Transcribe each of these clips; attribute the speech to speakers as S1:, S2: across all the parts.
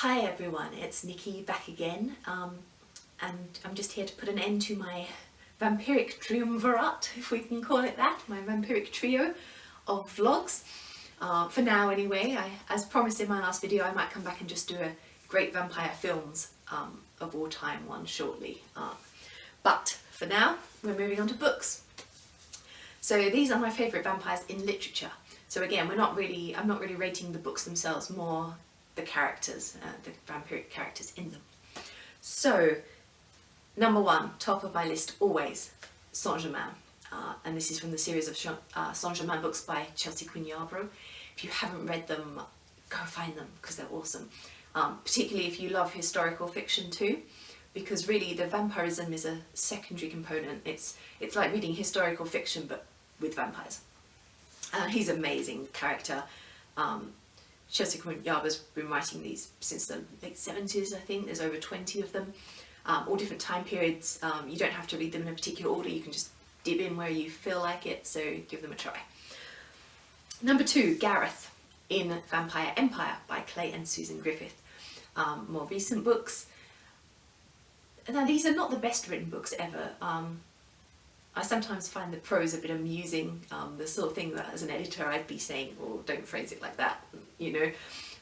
S1: Hi everyone, it's Nicki back again, and I'm just here to put an end to my vampiric triumvirate, if we can call it that, my vampiric trio of vlogs. For now anyway. As promised in my last video, I might come back and just do a great vampire films of all time one shortly. But for now, we're moving on to books. So these are my favourite vampires in literature. So again, I'm not really rating the books themselves, more the characters, the vampiric characters in them. So, number one, top of my list always, Saint-Germain. And this is from the series of Saint-Germain books by Chelsea Quinn Yarbrough. If you haven't read them, go find them because they're awesome. Particularly if you love historical fiction too, because really the vampirism is a secondary component. It's like reading historical fiction but with vampires. He's an amazing character. Chelsea Quinn Yarbrough's been writing these since the late 70s, I think. There's over 20 of them, all different time periods. You don't have to read them in a particular order, you can just dip in where you feel like it, so give them a try. Number two, Gareth in Vampire Empire by Clay and Susan Griffith. More recent books. Now these are not the best written books ever. I sometimes find the prose a bit amusing, the sort of thing that as an editor I'd be saying, well, don't phrase it like that, you know,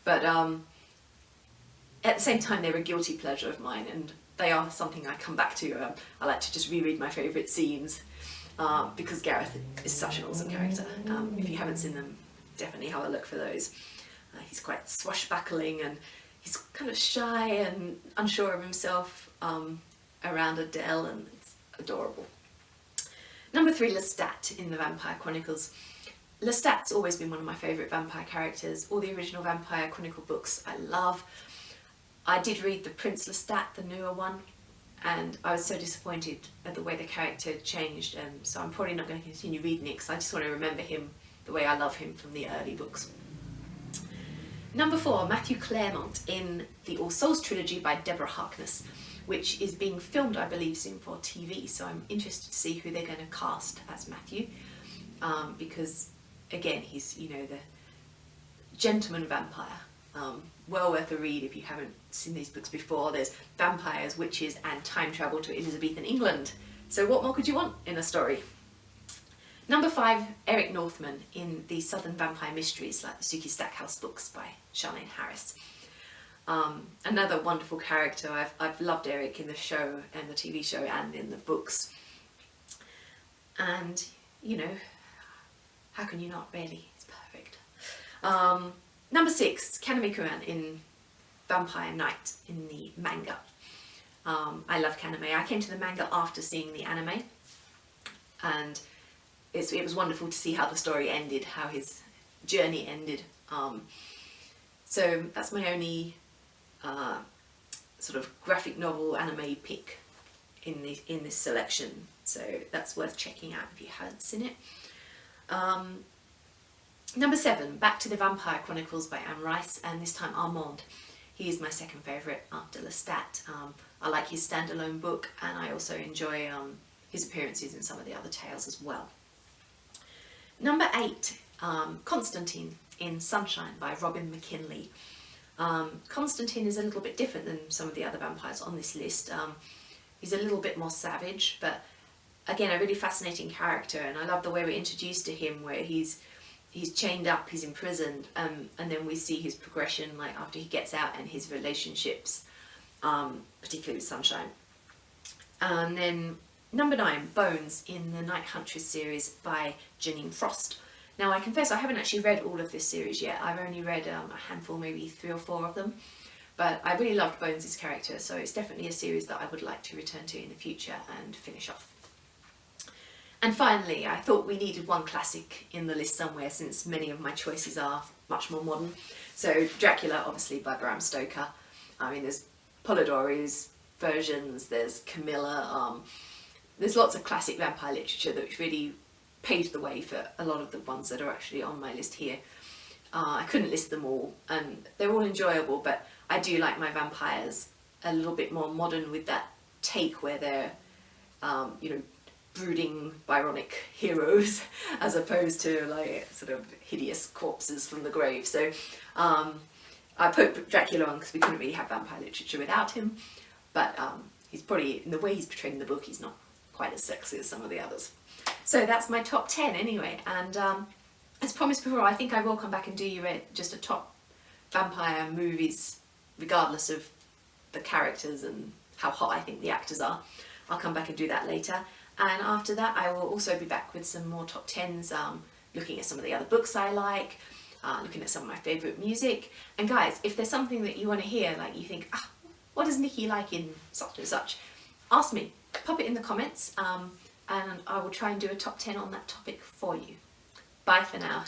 S1: but at the same time they're a guilty pleasure of mine, and they are something I come back to. I like to just reread my favourite scenes because Gareth is such an awesome character. If you haven't seen them, definitely have a look for those. He's quite swashbuckling and he's kind of shy and unsure of himself around Adele, and it's adorable. Number three, Lestat in the Vampire Chronicles. Lestat's always been one of my favourite vampire characters. All the original Vampire Chronicle books I love. I did read the Prince Lestat, the newer one, and I was so disappointed at the way the character changed, and so I'm probably not going to continue reading it because I just want to remember him the way I love him from the early books. Number four, Matthew Claremont in the All Souls trilogy by Deborah Harkness, which is being filmed, I believe, soon for TV, so I'm interested to see who they're going to cast as Matthew, because again, he's, you know, the gentleman vampire. Well worth a read if you haven't seen these books before. There's vampires, witches and time travel to Elizabethan England, so what more could you want in a story? Number five, Eric Northman in the Southern Vampire Mysteries, like the Suki Stackhouse books by Charlene Harris. Another wonderful character. I've loved Eric in the show and the TV show and in the books, and you know, how can you not, really? It's perfect. Number six, Kaname Kuran in Vampire Knight in the manga. I love Kaname. I came to the manga after seeing the anime, and it was wonderful to see how the story ended, how his journey ended. So that's my only sort of graphic novel anime pick in this selection, so that's worth checking out if you haven't seen it. Number seven, Back to the Vampire Chronicles by Anne Rice, and this time Armand. He is my second favourite after Lestat. I like his standalone book, and I also enjoy his appearances in some of the other tales as well. Number eight, Constantine in Sunshine by Robin McKinley. Constantine is a little bit different than some of the other vampires on this list. He's a little bit more savage, but again, a really fascinating character, and I love the way we're introduced to him, where he's chained up, he's imprisoned, and then we see his progression, like after he gets out, and his relationships, particularly with Sunshine. And then number nine, Bones in the Night Huntress series by Janine Frost. Now I confess I haven't actually read all of this series yet. I've only read a handful, maybe 3 or 4 of them, but I really loved Bones' character, so it's definitely a series that I would like to return to in the future and finish off. And finally, I thought we needed one classic in the list somewhere, since many of my choices are much more modern. So Dracula, obviously, by Bram Stoker. I mean, there's Polidori's versions, there's Camilla, there's lots of classic vampire literature that really paved the way for a lot of the ones that are actually on my list here. I couldn't list them all, and they're all enjoyable, but I do like my vampires a little bit more modern, with that take where they're, you know, brooding Byronic heroes as opposed to like sort of hideous corpses from the grave. So I put Dracula on because we couldn't really have vampire literature without him, but he's probably, in the way he's portrayed in the book, he's not quite as sexy as some of the others. So that's my top 10 anyway, and as promised before, I think I will come back and do you just a top vampire movies, regardless of the characters and how hot I think the actors are. I'll come back and do that later, and after that I will also be back with some more top 10s, looking at some of the other books I like, looking at some of my favourite music. And guys, if there's something that you want to hear, like you think, what does Nicki like in such and such, ask me, pop it in the comments, and I will try and do a top 10 on that topic for you. Bye for now.